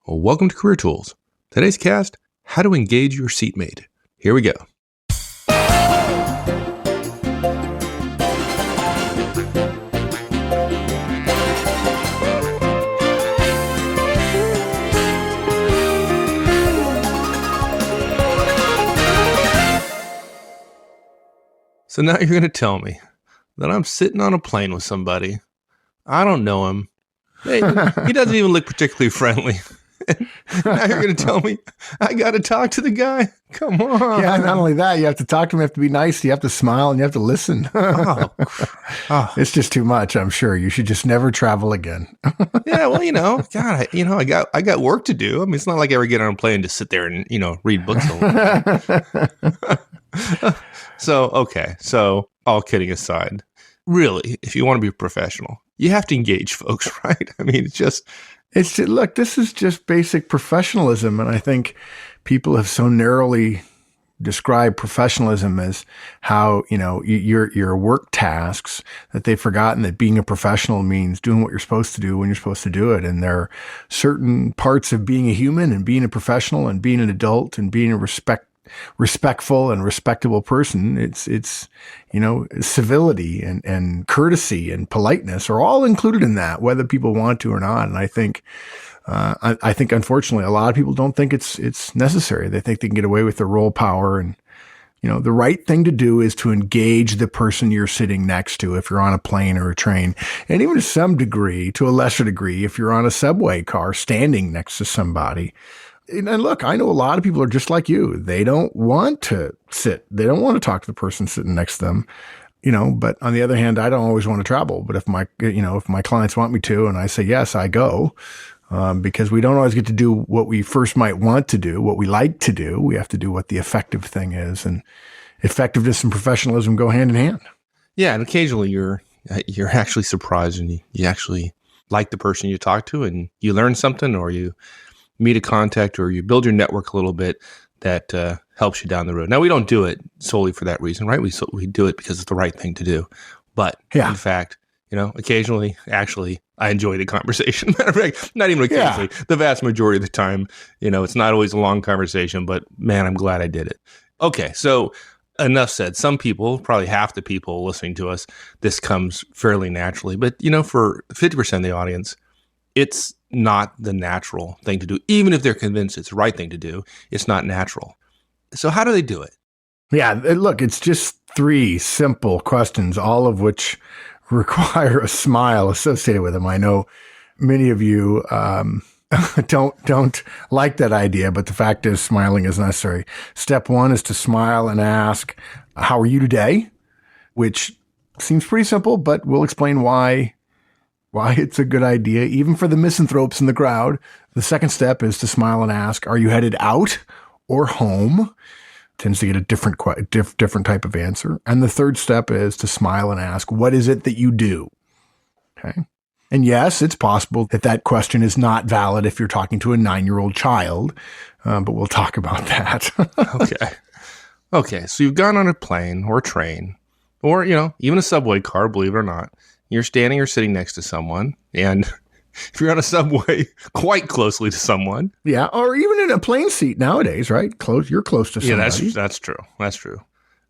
Well, welcome to Career Tools. Today's cast, how to engage your seatmate. Here we go. So now you're going to tell me that I'm sitting on a plane with somebody. I don't know him. Hey, he doesn't even look particularly friendly. Now you're going to tell me I got to talk to the guy? Come on. Yeah, not only that, you have to talk to him, you have to be nice, you have to smile, and you have to listen. It's just too much, I'm sure. You should just never travel again. Yeah, well, God, I got work to do. I mean, it's not like I ever get on a plane to sit there and, read books all the time. So all kidding aside, really, if you want to be professional, you have to engage folks, right? I mean, look, this is just basic professionalism. And I think people have so narrowly described professionalism as how, your work tasks, that they've forgotten that being a professional means doing what you're supposed to do when you're supposed to do it. And there are certain parts of being a human and being a professional and being an adult and being a respectful and respectable person. It's civility and courtesy and politeness are all included in that, whether people want to or not. And I think unfortunately a lot of people don't think it's necessary. They think they can get away with the role power. And the right thing to do is to engage the person you're sitting next to if you're on a plane or a train, and even to some degree, to a lesser degree, if you're on a subway car standing next to somebody. And look, I know a lot of people are just like you. They don't want to sit. They don't want to talk to the person sitting next to them, but on the other hand, I don't always want to travel. But if my clients want me to, and I say, yes, I go, because we don't always get to do what we first might want to do, what we like to do. We have to do what the effective thing is, and effectiveness and professionalism go hand in hand. Yeah. And occasionally you're actually surprised and you actually like the person you talk to and you learn something, or you meet a contact, or you build your network a little bit that helps you down the road. Now, we don't do it solely for that reason, right? We do it because it's the right thing to do. But in fact, occasionally, actually, I enjoy the conversation. Matter of fact, not even occasionally. Yeah. The vast majority of the time, it's not always a long conversation, but man, I'm glad I did it. Okay, so enough said. Some people, probably half the people listening to us, this comes fairly naturally. But, for 50% of the audience, it's not the natural thing to do. Even if they're convinced it's the right thing to do, it's not natural. So how do they do it? Yeah, look, it's just 3 simple questions, all of which require a smile associated with them. I know many of you don't like that idea, but the fact is smiling is necessary. Step 1 is to smile and ask, how are you today? Which seems pretty simple, but we'll explain why it's a good idea, even for the misanthropes in the crowd. The second step is to smile and ask, are you headed out or home? Tends to get a different type of answer. And the third step is to smile and ask, what is it that you do? Okay. And yes, it's possible that question is not valid if you're talking to a 9-year-old child, but we'll talk about that. Okay. So you've gone on a plane or a train or, even a subway car, believe it or not. You're standing or sitting next to someone, and if you're on a subway, quite closely to someone. Yeah, or even in a plane seat nowadays, right? You're close to somebody. Yeah, that's true. That's true.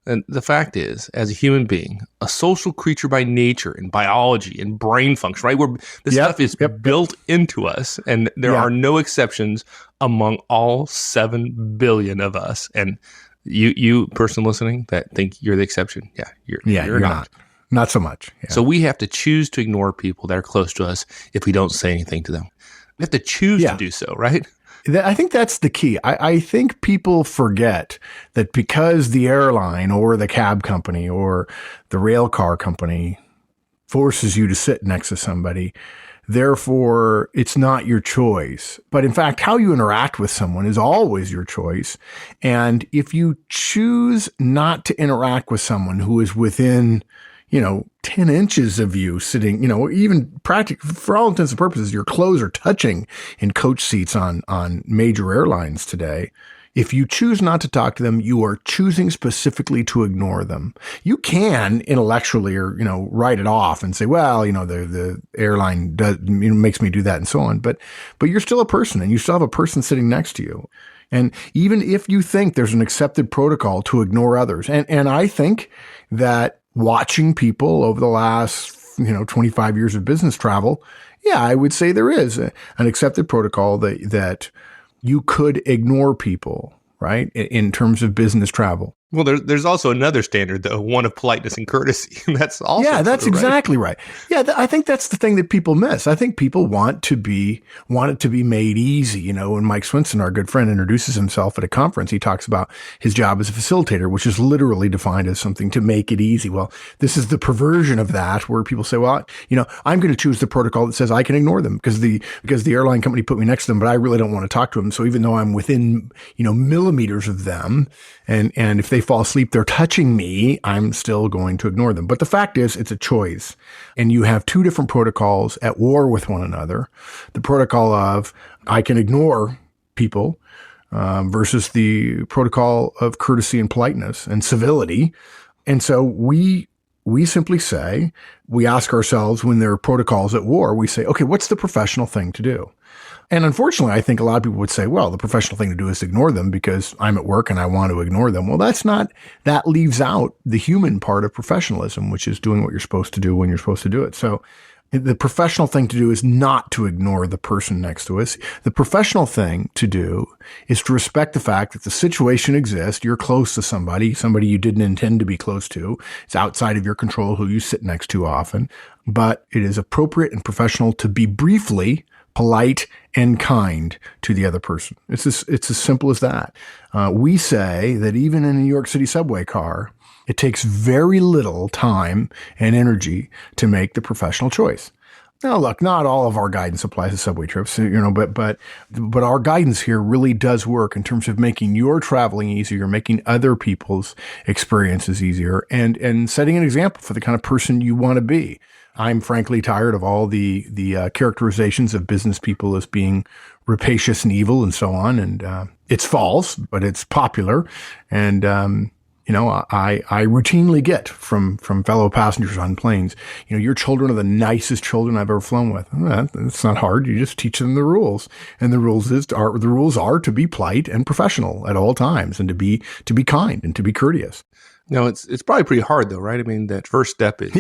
And the fact is, as a human being, a social creature by nature and biology and brain function, right? Stuff is built into us, and there are no exceptions among all 7 billion of us. And you person listening that think you're the exception, you're not. Not so much. Yeah. So we have to choose to ignore people that are close to us if we don't say anything to them. We have to choose to do so, right? I think that's the key. I think people forget that because the airline or the cab company or the rail car company forces you to sit next to somebody, therefore it's not your choice. But in fact, how you interact with someone is always your choice. And if you choose not to interact with someone who is within 10 inches of you sitting, even practically, for all intents and purposes, your clothes are touching in coach seats on major airlines today. If you choose not to talk to them, you are choosing specifically to ignore them. You can intellectually or, write it off and say, well, the airline does, makes me do that and so on. But you're still a person and you still have a person sitting next to you. And even if you think there's an accepted protocol to ignore others, and I think that watching people over the last, 25 years of business travel, yeah, I would say there is an accepted protocol that you could ignore people, right, in terms of business travel. Well, there's also another standard, though, one of politeness and courtesy. That's also that's true, exactly right. Yeah, I think that's the thing that people miss. I think people want it to be made easy. When Mike Swinson, our good friend, introduces himself at a conference, he talks about his job as a facilitator, which is literally defined as something to make it easy. Well, this is the perversion of that, where people say, well, I'm going to choose the protocol that says I can ignore them because the airline company put me next to them, but I really don't want to talk to them. So even though I'm within, millimeters of them, and if they fall asleep, they're touching me, I'm still going to ignore them. But the fact is, it's a choice. And you have two different protocols at war with one another. The protocol of I can ignore people versus the protocol of courtesy and politeness and civility. And so we simply say, we ask ourselves when there are protocols at war, we say, okay, what's the professional thing to do? And unfortunately, I think a lot of people would say, well, the professional thing to do is ignore them because I'm at work and I want to ignore them. Well, that leaves out the human part of professionalism, which is doing what you're supposed to do when you're supposed to do it. So the professional thing to do is not to ignore the person next to us. The professional thing to do is to respect the fact that the situation exists. You're close to somebody you didn't intend to be close to. It's outside of your control who you sit next to often, but it is appropriate and professional to be briefly polite and kind to the other person. It's as simple as that. We say that even in a New York City subway car, it takes very little time and energy to make the professional choice. Now, look, not all of our guidance applies to subway trips, but our guidance here really does work in terms of making your traveling easier, making other people's experiences easier, and setting an example for the kind of person you want to be. I'm frankly tired of all the characterizations of business people as being rapacious and evil and so on. And it's false, but it's popular. And I routinely get from fellow passengers on planes, your children are the nicest children I've ever flown with. It's not hard. You just teach them the rules, and the rules are to be polite and professional at all times, and to be kind and to be courteous. No, it's probably pretty hard though, right? I mean, that first step is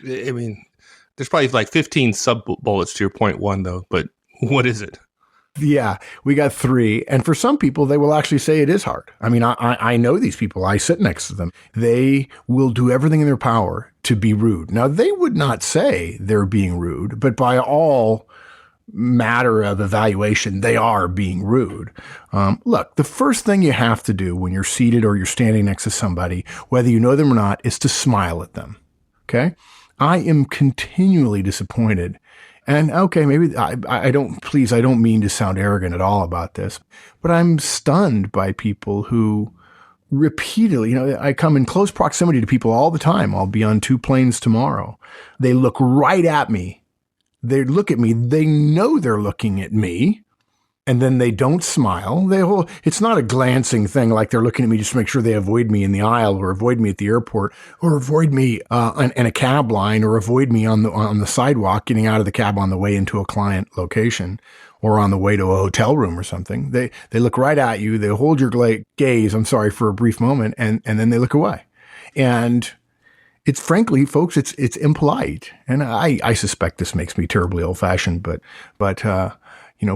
there's probably like 15 sub bullets to your point one though, but what is it? Yeah, we got 3. And for some people, they will actually say it is hard. I mean, I know these people. I sit next to them. They will do everything in their power to be rude. Now, they would not say they're being rude, but by all matter of evaluation, they are being rude. Look, the first thing you have to do when you're seated or you're standing next to somebody, whether you know them or not, is to smile at them. Okay? I am continually disappointed. And okay, maybe I don't mean to sound arrogant at all about this, but I'm stunned by people who repeatedly, I come in close proximity to people all the time. I'll be on 2 planes tomorrow. They look right at me. They look at me. They know they're looking at me, and then they don't smile. It's not a glancing thing like they're looking at me just to make sure they avoid me in the aisle or avoid me at the airport or avoid me in a cab line or avoid me on the sidewalk getting out of the cab on the way into a client location or on the way to a hotel room or something. They look right at you. They hold your gaze, I'm sorry, for a brief moment, and then they look away. And it's frankly, folks, it's impolite. And I suspect this makes me terribly old fashioned, but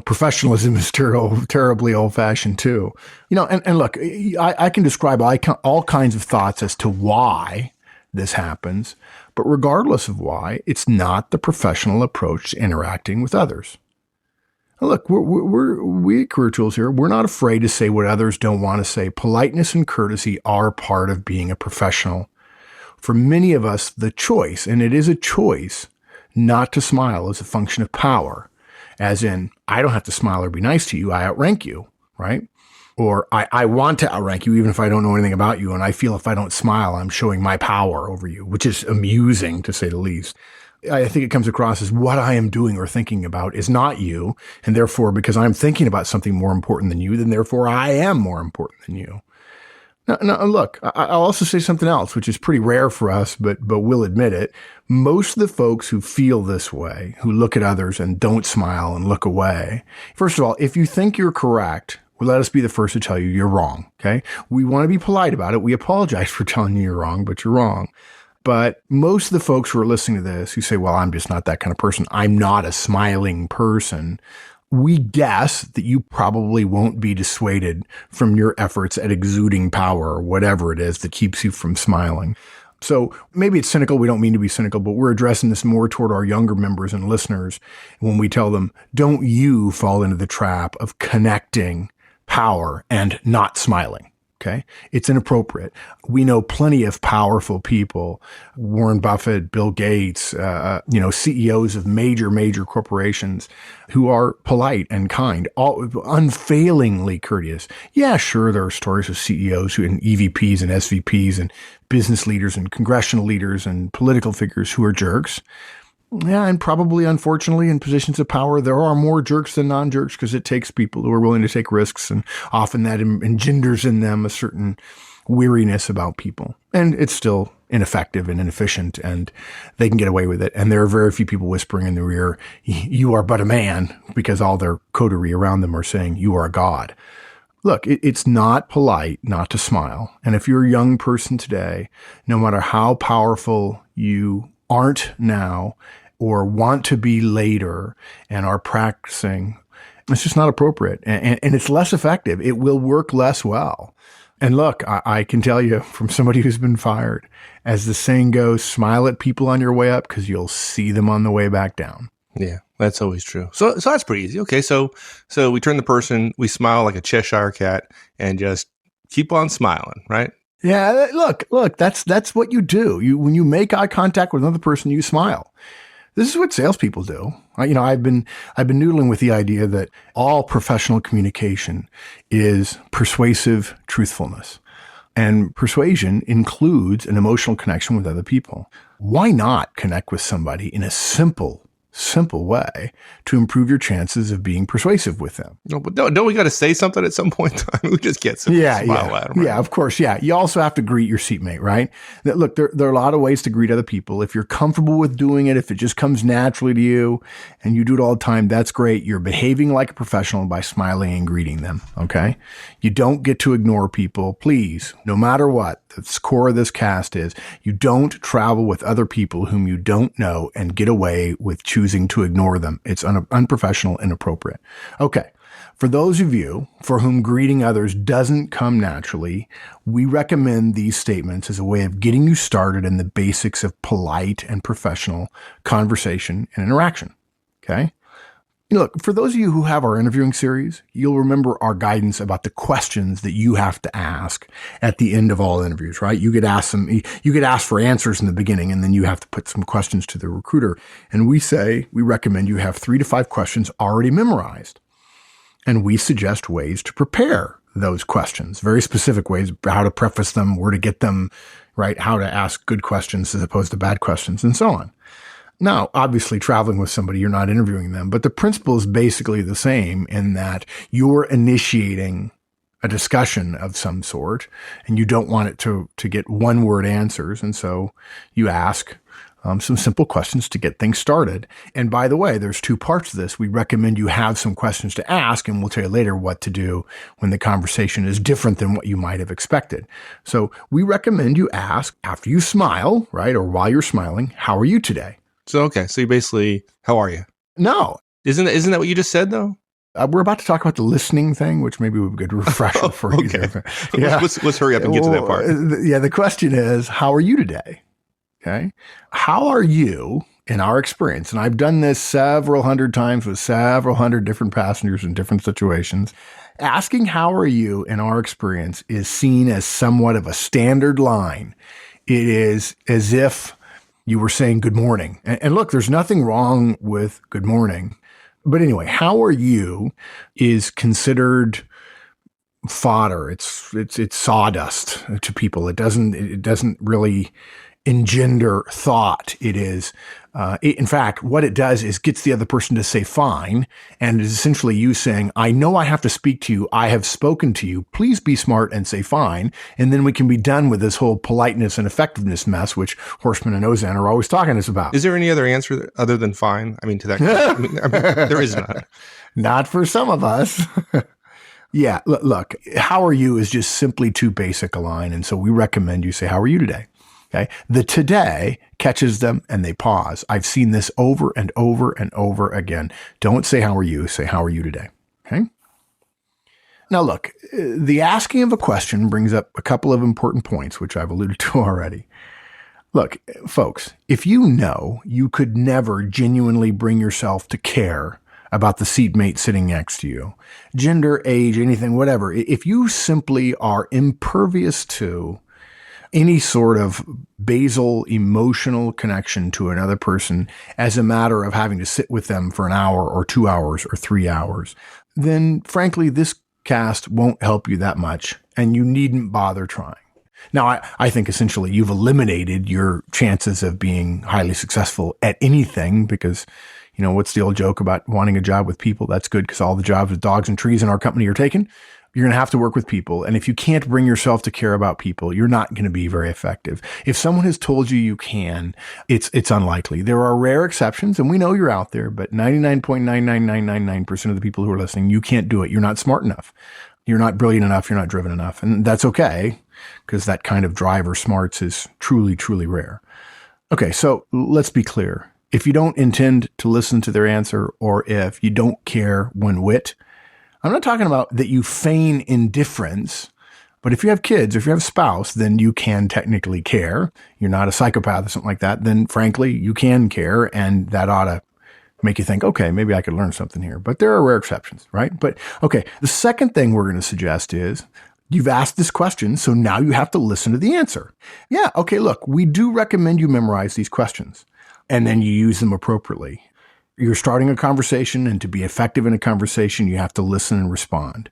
professionalism is terribly old fashioned too. And look, I can describe all kinds of thoughts as to why this happens, but regardless of why, it's not the professional approach to interacting with others. Now look, we at Career Tools here, we're not afraid to say what others don't want to say. Politeness and courtesy are part of being a professional. For many of us, the choice, and it is a choice, not to smile is a function of power. As in, I don't have to smile or be nice to you. I outrank you, right? Or I want to outrank you even if I don't know anything about you. And I feel if I don't smile, I'm showing my power over you, which is amusing to say the least. I think it comes across as what I am doing or thinking about is not you. And therefore, because I'm thinking about something more important than you, then therefore I am more important than you. Now, look, I'll also say something else, which is pretty rare for us, but we'll admit it. Most of the folks who feel this way, who look at others and don't smile and look away, first of all, if you think you're correct, well, let us be the first to tell you you're wrong, okay? We want to be polite about it. We apologize for telling you you're wrong, but you're wrong. But most of the folks who are listening to this who say, well, I'm just not that kind of person. I'm not a smiling person. We guess that you probably won't be dissuaded from your efforts at exuding power or whatever it is that keeps you from smiling. So maybe it's cynical. We don't mean to be cynical, but we're addressing this more toward our younger members and listeners when we tell them, don't you fall into the trap of connecting power and not smiling. Okay. It's inappropriate. We know plenty of powerful people, Warren Buffett, Bill Gates, CEOs of major corporations who are polite and kind, unfailingly courteous. Yeah, sure. There are stories of CEOs and EVPs and SVPs and business leaders and congressional leaders and political figures who are jerks. Yeah, and probably, unfortunately, in positions of power, there are more jerks than non-jerks because it takes people who are willing to take risks, and often that engenders in them a certain weariness about people. And it's still ineffective and inefficient, and they can get away with it. And there are very few people whispering in their ear, you are but a man, because all their coterie around them are saying, you are a god. Look, it's not polite not to smile. And if you're a young person today, no matter how powerful you aren't now or want to be later and are practicing, it's just not appropriate. And it's less effective. It will work less well. And look, I can tell you from somebody who's been fired, as the saying goes, smile at people on your way up because you'll see them on the way back down. Yeah, that's always true. So that's pretty easy. Okay, so we turn the person, we smile like a Cheshire cat and just keep on smiling, right? Yeah, look, that's what you do. When you make eye contact with another person, you smile. This is what salespeople do. I've been noodling with the idea that all professional communication is persuasive truthfulness. And persuasion includes an emotional connection with other people. Why not connect with somebody in a simple way to improve your chances of being persuasive with them? No, but don't we got to say something at some point in time? We just can't smile at them, right? Yeah, of course. Yeah. You also have to greet your seatmate, right? Look, there are a lot of ways to greet other people. If you're comfortable with doing it, if it just comes naturally to you and you do it all the time, that's great. You're behaving like a professional by smiling and greeting them. Okay. You don't get to ignore people. Please, no matter what the core of this cast is, you don't travel with other people whom you don't know and get away with choosing to ignore them. It's unprofessional, inappropriate. Okay. For those of you for whom greeting others doesn't come naturally, we recommend these statements as a way of getting you started in the basics of polite and professional conversation and interaction. Okay. Look, for those of you who have our interviewing series, you'll remember our guidance about the questions that you have to ask at the end of all interviews, right? You get asked for answers in the beginning, and then you have to put some questions to the recruiter. And we recommend you have 3 to 5 questions already memorized. And we suggest ways to prepare those questions, very specific ways, how to preface them, where to get them, right? How to ask good questions as opposed to bad questions, and so on. Now, obviously, traveling with somebody, you're not interviewing them, but the principle is basically the same in that you're initiating a discussion of some sort, and you don't want it to get one-word answers, and so you ask some simple questions to get things started. And by the way, there's 2 parts to this. We recommend you have some questions to ask, and we'll tell you later what to do when the conversation is different than what you might have expected. So we recommend you ask after you smile, right, or while you're smiling, how are you today? So, okay. So you basically, how are you? No. Isn't that what you just said, though? We're about to talk about the listening thing, which maybe would be a good refresher for you. Okay. Yeah. Let's hurry up and get to that part. Yeah. The question is, how are you today? Okay. How are you in our experience? And I've done this several hundred times with several hundred different passengers in different situations. Asking how are you in our experience is seen as somewhat of a standard line. It is as if you were saying good morning. And look, there's nothing wrong with good morning. But anyway, how are you is considered fodder. It's sawdust to people. It doesn't really engender thought. It is, in fact, what it does is gets the other person to say fine. And it is essentially you saying, I know I have to speak to you. I have spoken to you. Please be smart and say fine. And then we can be done with this whole politeness and effectiveness mess, which Horstman and Ozan are always talking to us about. Is there any other answer other than fine? I mean, to that. There is not. Not for some of us. Yeah. Look, how are you is just simply too basic a line. And so we recommend you say, how are you today? Okay. The today catches them and they pause. I've seen this over and over and over again. Don't say, how are you? Say, how are you today? Okay. Now, look, the asking of a question brings up a couple of important points, which I've alluded to already. Look, folks, if you know you could never genuinely bring yourself to care about the seatmate sitting next to you, gender, age, anything, whatever, if you simply are impervious to any sort of basal emotional connection to another person as a matter of having to sit with them for an hour or 2 hours or 3 hours, then frankly, this cast won't help you that much and you needn't bother trying. Now, I think essentially you've eliminated your chances of being highly successful at anything because, you know, what's the old joke about wanting a job with people? That's good because all the jobs with dogs and trees in our company are taken. You're going to have to work with people. And if you can't bring yourself to care about people, you're not going to be very effective. If someone has told you you can, it's unlikely. There are rare exceptions, and we know you're out there, but 99.99999% of the people who are listening, you can't do it. You're not smart enough. You're not brilliant enough. You're not driven enough. And that's okay because that kind of drive or smarts is truly, truly rare. Okay. So let's be clear. If you don't intend to listen to their answer or if you don't care one whit, I'm not talking about that you feign indifference, but if you have kids, or if you have a spouse, then you can technically care. You're not a psychopath or something like that. Then frankly, you can care. And that ought to make you think, okay, maybe I could learn something here, but there are rare exceptions, right? But okay. The second thing we're going to suggest is you've asked this question. So now you have to listen to the answer. Yeah. Okay. Look, we do recommend you memorize these questions and then you use them appropriately. You're starting a conversation, and to be effective in a conversation, you have to listen and respond.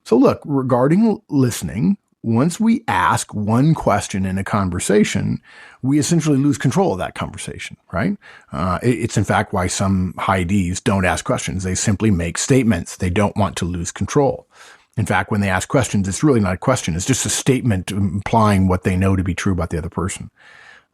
So look, regarding listening, once we ask one question in a conversation, we essentially lose control of that conversation, right? It's in fact why some high Ds don't ask questions. They simply make statements. They don't want to lose control. In fact, when they ask questions, it's really not a question. It's just a statement implying what they know to be true about the other person.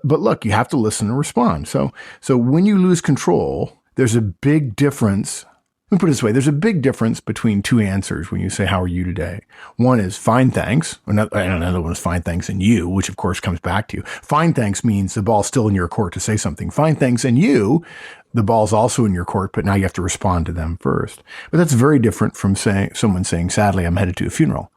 But look, you have to listen and respond. So when you lose control, there's a big difference. Let me put it this way. There's a big difference between two answers when you say, how are you today? One is fine, thanks. Another one is fine, thanks, and you, which of course comes back to you. Fine, thanks means the ball's still in your court to say something. Fine, thanks, and you, the ball's also in your court, but now you have to respond to them first. But that's very different from someone saying, sadly, I'm headed to a funeral,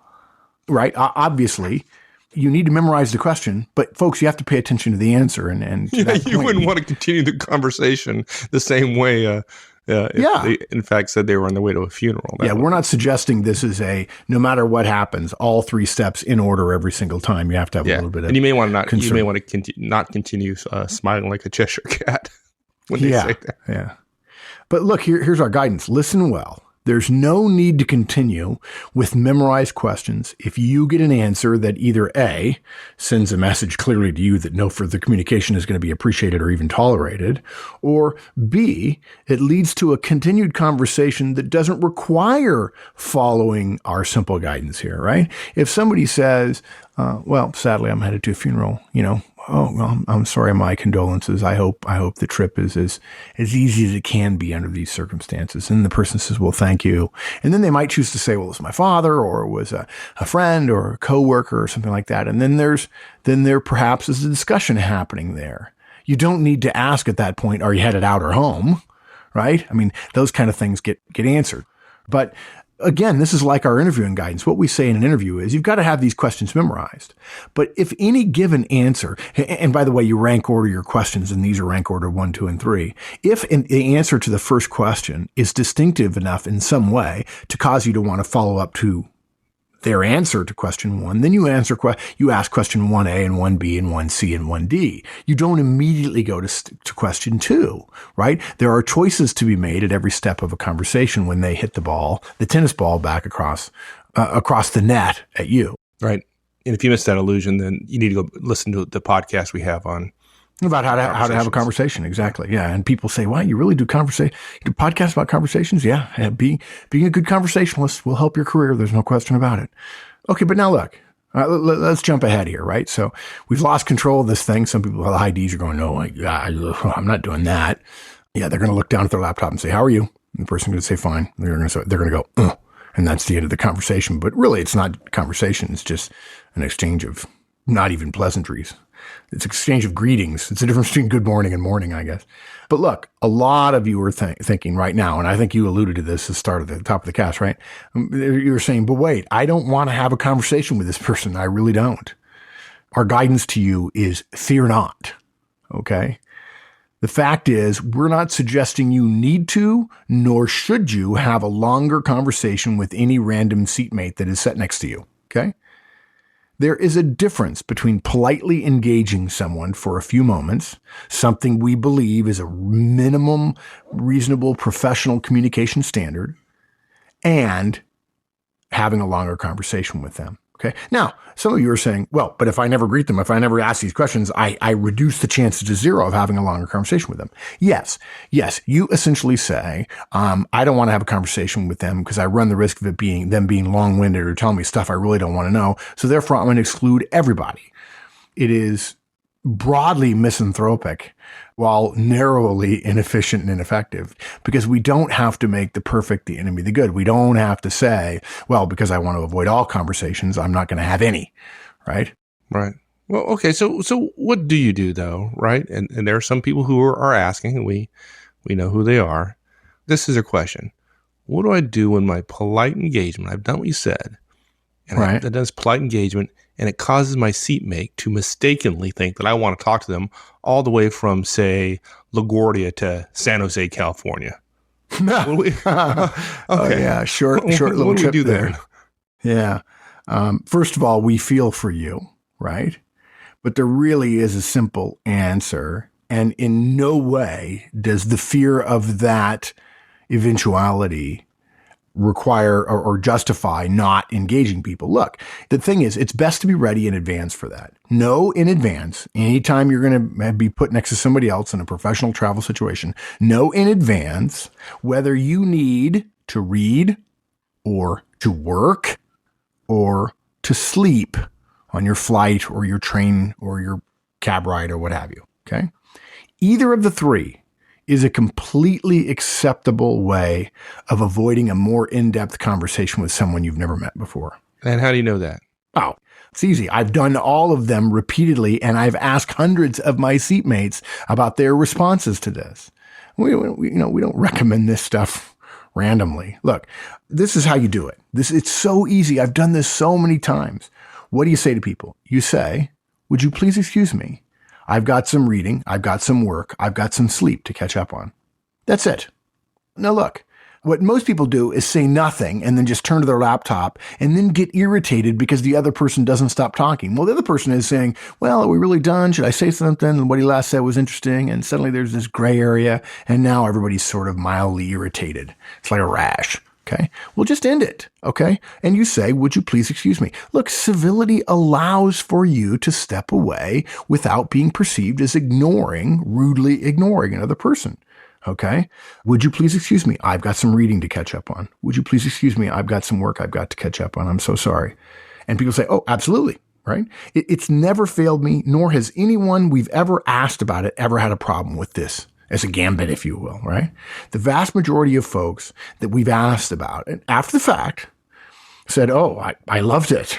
right? Obviously, you need to memorize the question, but folks, you have to pay attention to the answer. And you wouldn't want to continue the conversation the same way. If they, in fact, said they were on their way to a funeral. We're not suggesting this is no matter what happens, all three steps in order every single time. You have to have a little bit of. And you may want to not continue smiling like a Cheshire cat when they say that. Yeah. But look, here's our guidance. Listen well. There's no need to continue with memorized questions if you get an answer that either A, sends a message clearly to you that no further communication is going to be appreciated or even tolerated, or B, it leads to a continued conversation that doesn't require following our simple guidance here, right? If somebody says, well, sadly, I'm headed to a funeral, oh, well, I'm sorry, my condolences. I hope the trip is as easy as it can be under these circumstances. And the person says, well, thank you. And then they might choose to say, well, it was my father, or it was a friend or a coworker or something like that. And then there perhaps is a discussion happening there. You don't need to ask at that point, are you headed out or home? Right? I mean, those kind of things get answered. But again, this is like our interviewing guidance. What we say in an interview is you've got to have these questions memorized. But if any given answer, and by the way, you rank order your questions, and these are rank order 1, 2, and 3. If the answer to the first question is distinctive enough in some way to cause you to want to follow up to their answer to question 1, then you ask question 1A and 1B and 1C and 1D. You don't immediately go to question 2, right? There are choices to be made at every step of a conversation when they hit the tennis ball back across the net at you. Right. And if you missed that illusion, then you need to go listen to the podcast we have on About how to have a conversation. Exactly. Yeah. And people say, wow, you really do podcasts about conversations? Yeah. Being a good conversationalist will help your career. There's no question about it. Okay. But now look, let's jump ahead here, right? So we've lost control of this thing. Some people, the high Ds are going, no, I'm not doing that. Yeah. They're going to look down at their laptop and say, how are you? And the person's going to say, fine. They're going to go, ugh. And that's the end of the conversation. But really, it's not conversation. It's just an exchange of not even pleasantries. It's an exchange of greetings. It's a difference between good morning and morning, I guess. But look, a lot of you are thinking right now, and I think you alluded to this at the top of the cast, right? You're saying, but wait, I don't want to have a conversation with this person. I really don't. Our guidance to you is fear not. Okay? The fact is, we're not suggesting you need to, nor should you have a longer conversation with any random seatmate that is sat next to you. Okay? There is a difference between politely engaging someone for a few moments, something we believe is a minimum reasonable professional communication standard, and having a longer conversation with them. Okay. Now, some of you are saying, well, but if I never greet them, if I never ask these questions, I reduce the chances to zero of having a longer conversation with them. Yes. You essentially say, I don't want to have a conversation with them because I run the risk of them being long-winded or telling me stuff I really don't want to know. So therefore, I'm going to exclude everybody. It is broadly misanthropic while narrowly inefficient and ineffective, because we don't have to make the perfect the enemy of the good. We don't have to say, well, because I want to avoid all conversations, I'm not going to have any, right? Right. Well, okay. So what do you do though, right? And there are some people who are asking, and we know who they are. This is a question. What do I do when my polite engagement, I've done what you said, and right. I've done this polite engagement, and it causes my seatmate to mistakenly think that I want to talk to them all the way from, say, LaGuardia to San Jose, California. Okay. Oh, yeah. Short little trip there. Yeah. First of all, we feel for you, right? But there really is a simple answer. And in no way does the fear of that eventuality require or justify not engaging people. Look, the thing is, it's best to be ready in advance for that. Know in advance, anytime you're going to be put next to somebody else in a professional travel situation, know in advance whether you need to read or to work or to sleep on your flight or your train or your cab ride or what have you. Okay. Either of the three is a completely acceptable way of avoiding a more in-depth conversation with someone you've never met before. And how do you know that? Oh, it's easy. I've done all of them repeatedly, and I've asked hundreds of my seatmates about their responses to this. We don't recommend this stuff randomly. Look, this is how you do it. It's so easy. I've done this so many times. What do you say to people? You say, would you please excuse me? I've got some reading, I've got some work, I've got some sleep to catch up on. That's it. Now look, what most people do is say nothing and then just turn to their laptop and then get irritated because the other person doesn't stop talking. Well, the other person is saying, well, are we really done? Should I say something? And what he last said was interesting. And suddenly there's this gray area. And now everybody's sort of mildly irritated. It's like a rash. Okay. Well, just end it. Okay. And you say, would you please excuse me? Look, civility allows for you to step away without being perceived as rudely ignoring another person. Okay. Would you please excuse me? I've got some reading to catch up on. Would you please excuse me? I've got some work I've got to catch up on. I'm so sorry. And people say, oh, absolutely. Right. It's never failed me, nor has anyone we've ever asked about it ever had a problem with this. As a gambit, if you will, right? The vast majority of folks that we've asked about it after the fact said, oh, I loved it.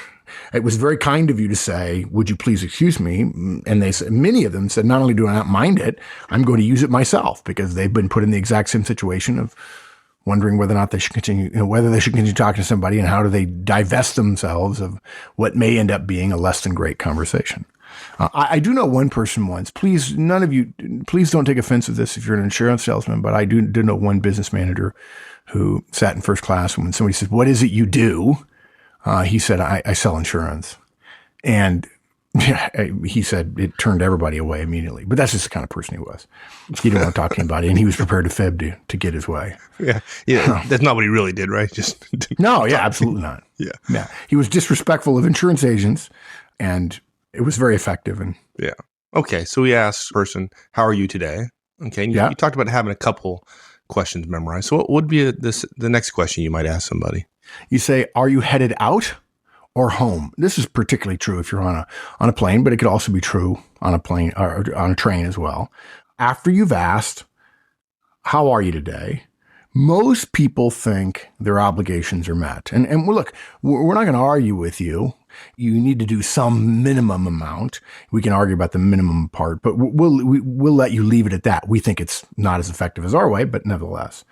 It was very kind of you to say, would you please excuse me? And they said, many of them said, not only do I not mind it, I'm going to use it myself, because they've been put in the exact same situation of wondering whether or not they should continue, whether they should continue talking to somebody, and how do they divest themselves of what may end up being a less than great conversation. I do know one person once. Please, none of you, please don't take offense with this if you're an insurance salesman, but I do know one business manager who sat in first class, and when somebody said, what is it you do? He said, I sell insurance. And he said it turned everybody away immediately. But that's just the kind of person he was. He didn't want to talk to anybody, and he was prepared to fib to get his way. Yeah. That's not what he really did, right? Just no, yeah, absolutely not. Yeah. He was disrespectful of insurance agents, and it was very effective. And yeah. Okay, so we asked the person, how are you today? Okay, and Yeah. you talked about having a couple questions memorized. So what would be the next question you might ask somebody? You say, are you headed out or home? This is particularly true if you're on a plane, but it could also be true on a plane or on a train as well. After you've asked, how are you today? Most people think their obligations are met. And look, we're not going to argue with you. You need to do some minimum amount. We can argue about the minimum part, but we'll let you leave it at that. We think it's not as effective as our way, but nevertheless.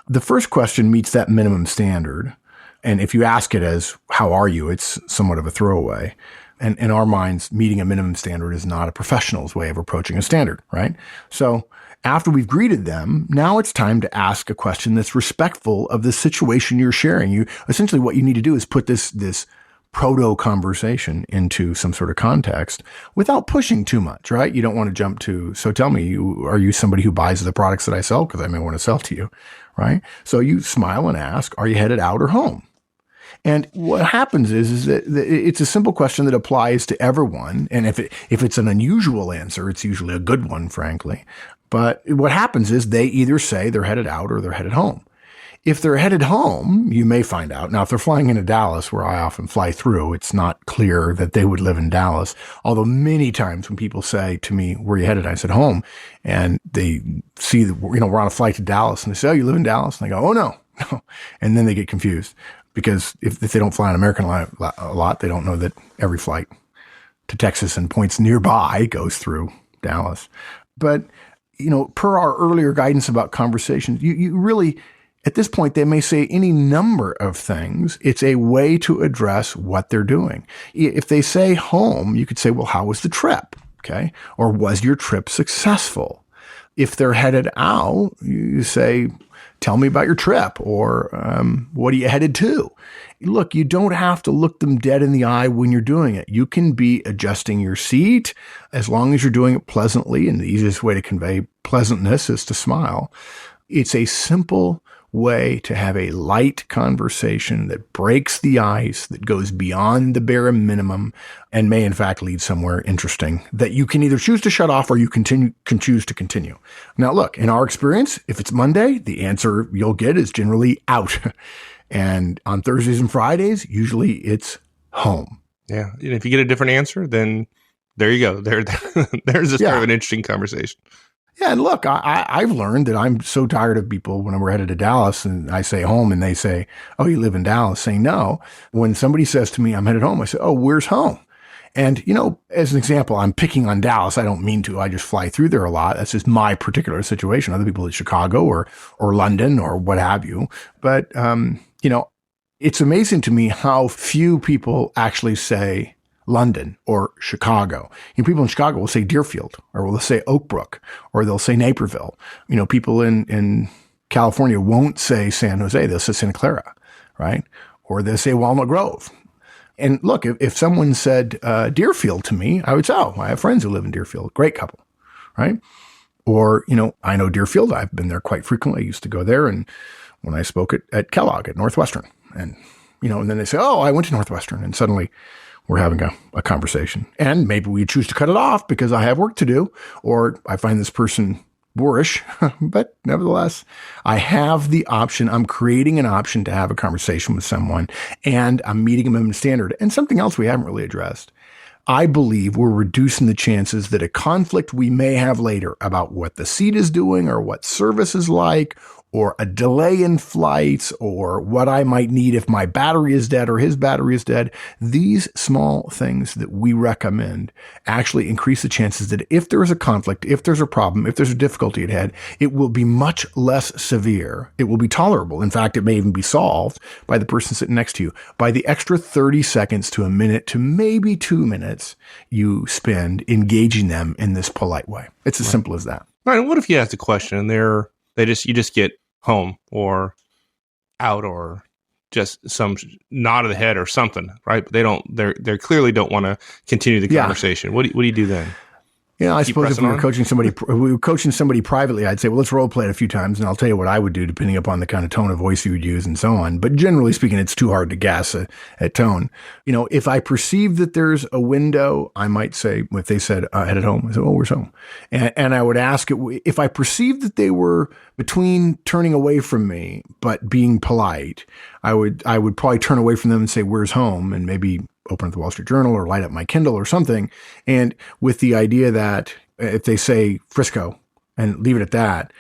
The first question meets that minimum standard. And if you ask it as, how are you? It's somewhat of a throwaway. And in our minds, meeting a minimum standard is not a professional's way of approaching a standard, right? So after we've greeted them, now it's time to ask a question that's respectful of the situation you're sharing. You essentially, what you need to do is put this proto conversation into some sort of context without pushing too much, right? You don't want to jump to, so tell me, are you somebody who buys the products that I sell? Because I may want to sell to you, right? So you smile and ask, are you headed out or home? And what happens is that it's a simple question that applies to everyone. And if it's an unusual answer, it's usually a good one, frankly. But what happens is they either say they're headed out or they're headed home. If they're headed home, you may find out. Now, if they're flying into Dallas, where I often fly through, it's not clear that they would live in Dallas. Although many times when people say to me, where are you headed? I said, home. And they see that, we're on a flight to Dallas and they say, oh, you live in Dallas? And I go, oh, no. And then they get confused because if they don't fly on American a lot, they don't know that every flight to Texas and points nearby goes through Dallas. But, per our earlier guidance about conversations, you really, at this point, they may say any number of things. It's a way to address what they're doing. If they say home, you could say, well, how was the trip? Okay. Or was your trip successful? If they're headed out, you say, tell me about your trip, or what are you headed to? Look, you don't have to look them dead in the eye when you're doing it. You can be adjusting your seat as long as you're doing it pleasantly. And the easiest way to convey pleasantness is to smile. It's a simple way to have a light conversation that breaks the ice, that goes beyond the bare minimum, and may in fact lead somewhere interesting that you can either choose to shut off or you can choose to continue. Now, look, in our experience, if it's Monday, the answer you'll get is generally out. And on Thursdays and Fridays, usually it's home. Yeah. And if you get a different answer, then there you go. There's a start of an interesting conversation. Yeah, and look, I've learned that I'm so tired of people when we're headed to Dallas and I say home and they say, oh, you live in Dallas, saying no. When somebody says to me, I'm headed home, I say, oh, where's home? And, as an example, I'm picking on Dallas. I don't mean to. I just fly through there a lot. That's just my particular situation. Other people in Chicago or London or what have you. But, it's amazing to me how few people actually say London or Chicago. People in Chicago will say Deerfield, or will say Oak Brook, or they'll say Naperville. People in California won't say San Jose. They'll say Santa Clara, right? Or they'll say Walnut Grove. And look, if someone said Deerfield to me, I would say, oh, I have friends who live in Deerfield. Great couple, right? Or, I know Deerfield. I've been there quite frequently. I used to go there. And when I spoke at Kellogg at Northwestern, and, and then they say, oh, I went to Northwestern, and suddenly we're having a conversation. And maybe we choose to cut it off because I have work to do, or I find this person boorish, but nevertheless, I have the option. I'm creating an option to have a conversation with someone, and I'm meeting a minimum standard. And something else we haven't really addressed. I believe we're reducing the chances that a conflict we may have later about what the seat is doing or what service is like, or a delay in flights, or what I might need if my battery is dead or his battery is dead. These small things that we recommend actually increase the chances that if there is a conflict, if there's a problem, if there's a difficulty ahead, it will be much less severe. It will be tolerable. In fact, it may even be solved by the person sitting next to you by the extra 30 seconds to a minute to maybe 2 minutes you spend engaging them in this polite way. It's as simple as that. All right. What if you ask a question and you just get home or out or just some nod of the head or something, right? But they clearly don't want to continue the conversation. What do you do then? I Keep suppose if pressing on? we were coaching somebody privately, I'd say, well, let's role play it a few times and I'll tell you what I would do depending upon the kind of tone of voice you would use and so on. But generally speaking, it's too hard to guess at tone. If I perceive that there's a window, I might say, if they said, headed home, I said, oh, where's home? And I would ask it, if I perceived that they were between turning away from me, but being polite, I would probably turn away from them and say, where's home? And maybe open up the Wall Street Journal or light up my Kindle or something. And with the idea that if they say Frisco and leave it at that,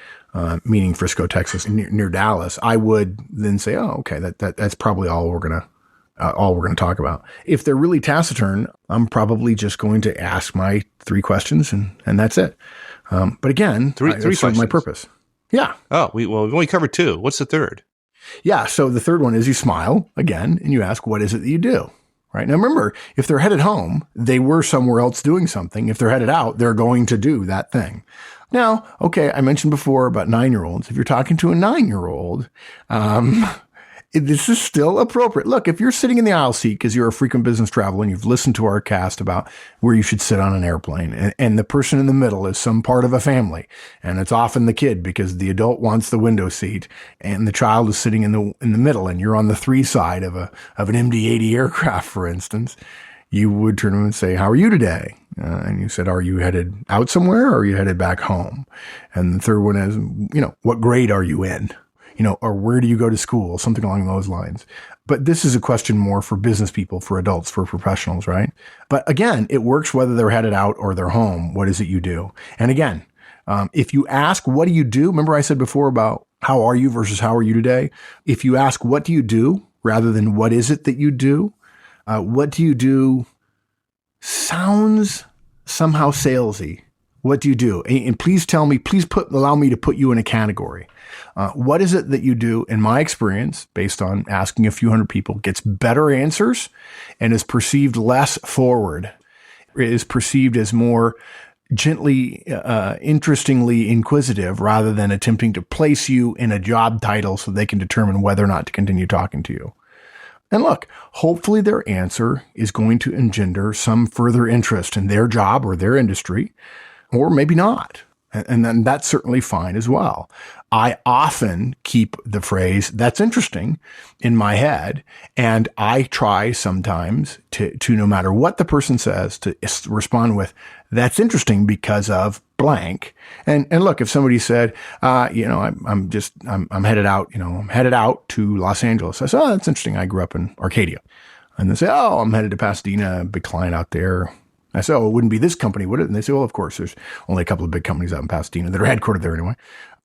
meaning Frisco, Texas, near Dallas, I would then say, oh, okay, that's probably all we're going to talk about. If they're really taciturn, I'm probably just going to ask my 3 questions and that's it. But again, three questions. My purpose. Yeah. Oh, we've only covered 2. What's the third? Yeah. So the third one is you smile again and you ask, what is it that you do? Right. Now, remember, if they're headed home, they were somewhere else doing something. If they're headed out, they're going to do that thing. Now, okay, I mentioned before about 9-year-olds. If you're talking to a 9-year-old, this is still appropriate. Look, if you're sitting in the aisle seat because you're a frequent business traveler and you've listened to our cast about where you should sit on an airplane, and the person in the middle is some part of a family, and it's often the kid because the adult wants the window seat, and the child is sitting in the middle, and you're on the 3 side of an MD-80 aircraft, for instance, you would turn to them and say, how are you today? And you said, are you headed out somewhere or are you headed back home? And the third one is, what grade are you in? Or where do you go to school? Something along those lines. But this is a question more for business people, for adults, for professionals, right? But again, it works whether they're headed out or they're home. What is it you do? And again, if you ask, what do you do? Remember I said before about how are you versus how are you today? If you ask, what do you do? Rather than what is it that you do? What do you do sounds somehow salesy. What do you do? And please tell me, allow me to put you in a category. What is it that you do, in my experience, based on asking a few hundred people, gets better answers and is perceived less forward, is perceived as more gently, interestingly inquisitive rather than attempting to place you in a job title so they can determine whether or not to continue talking to you. And look, hopefully their answer is going to engender some further interest in their job or their industry, or maybe not. And then that's certainly fine as well. I often keep the phrase, that's interesting, in my head. And I try sometimes to no matter what the person says, to respond with, that's interesting because of blank. And look, if somebody said, I'm headed out, I'm headed out to Los Angeles. I say, oh, that's interesting. I grew up in Arcadia. And they say, oh, I'm headed to Pasadena, big client out there. I say, oh, it wouldn't be this company, would it? And they say, well, of course, there's only a couple of big companies out in Pasadena that are headquartered there anyway.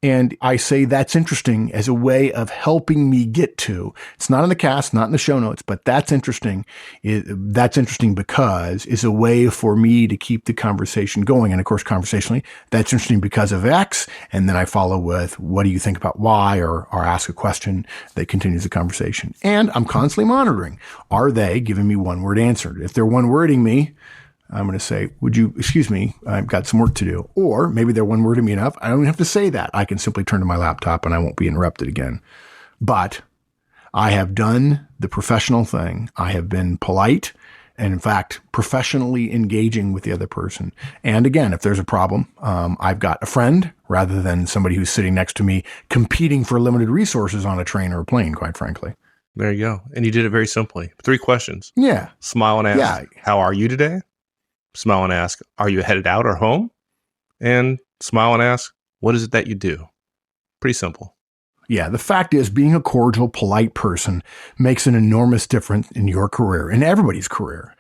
And I say that's interesting as a way of helping me get to. It's not in the cast, not in the show notes, but that's interesting. That's interesting because is a way for me to keep the conversation going. And of course, conversationally, that's interesting because of X. And then I follow with, what do you think about Y? Or ask a question that continues the conversation. And I'm constantly monitoring. Are they giving me one-word answer? If they're one-wording me, I'm going to say, excuse me, I've got some work to do. Or maybe they're one-wording me enough. I don't even have to say that. I can simply turn to my laptop and I won't be interrupted again. But I have done the professional thing. I have been polite and, in fact, professionally engaging with the other person. And again, if there's a problem, I've got a friend rather than somebody who's sitting next to me competing for limited resources on a train or a plane, quite frankly. There you go. And you did it very simply. 3 questions. Yeah. Smile and ask, how are you today? Smile and ask, are you headed out or home? And smile and ask, what is it that you do? Pretty simple. Yeah, the fact is, being a cordial, polite person makes an enormous difference in your career, in everybody's career.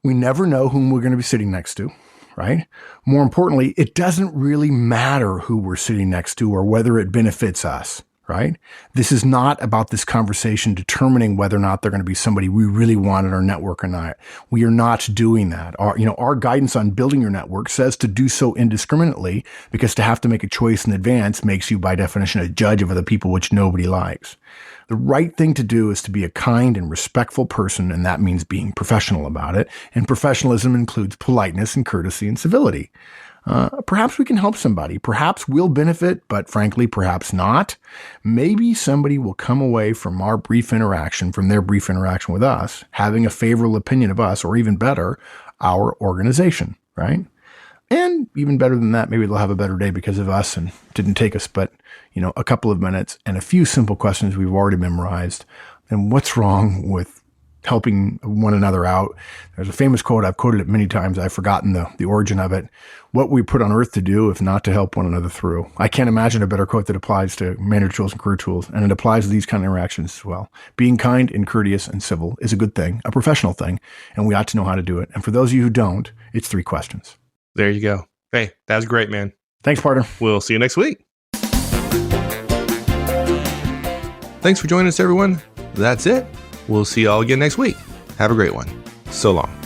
We never know whom we're going to be sitting next to, right? More importantly, it doesn't really matter who we're sitting next to or whether it benefits us. Right? This is not about this conversation determining whether or not they're going to be somebody we really want in our network or not. We are not doing that. Our guidance on building your network says to do so indiscriminately because to have to make a choice in advance makes you, by definition, a judge of other people, which nobody likes. The right thing to do is to be a kind and respectful person, and that means being professional about it. And professionalism includes politeness and courtesy and civility. Perhaps we can help somebody. Perhaps we'll benefit, but frankly, perhaps not. Maybe somebody will come away from their brief interaction with us, having a favorable opinion of us, or even better, our organization, right? And even better than that, maybe they'll have a better day because of us and didn't take us but, a couple of minutes and a few simple questions we've already memorized. And what's wrong with helping one another out? There's a famous quote. I've quoted it many times. I've forgotten the origin of it. What we put on earth to do, if not to help one another through. I can't imagine a better quote that applies to manager tools and career tools. And it applies to these kind of interactions as well. Being kind and courteous and civil is a good thing, a professional thing, and we ought to know how to do it. And for those of you who don't, it's 3 questions. There you go. Hey, that was great, man. Thanks, partner. We'll see you next week. Thanks for joining us, everyone. That's it. We'll see you all again next week. Have a great one. So long.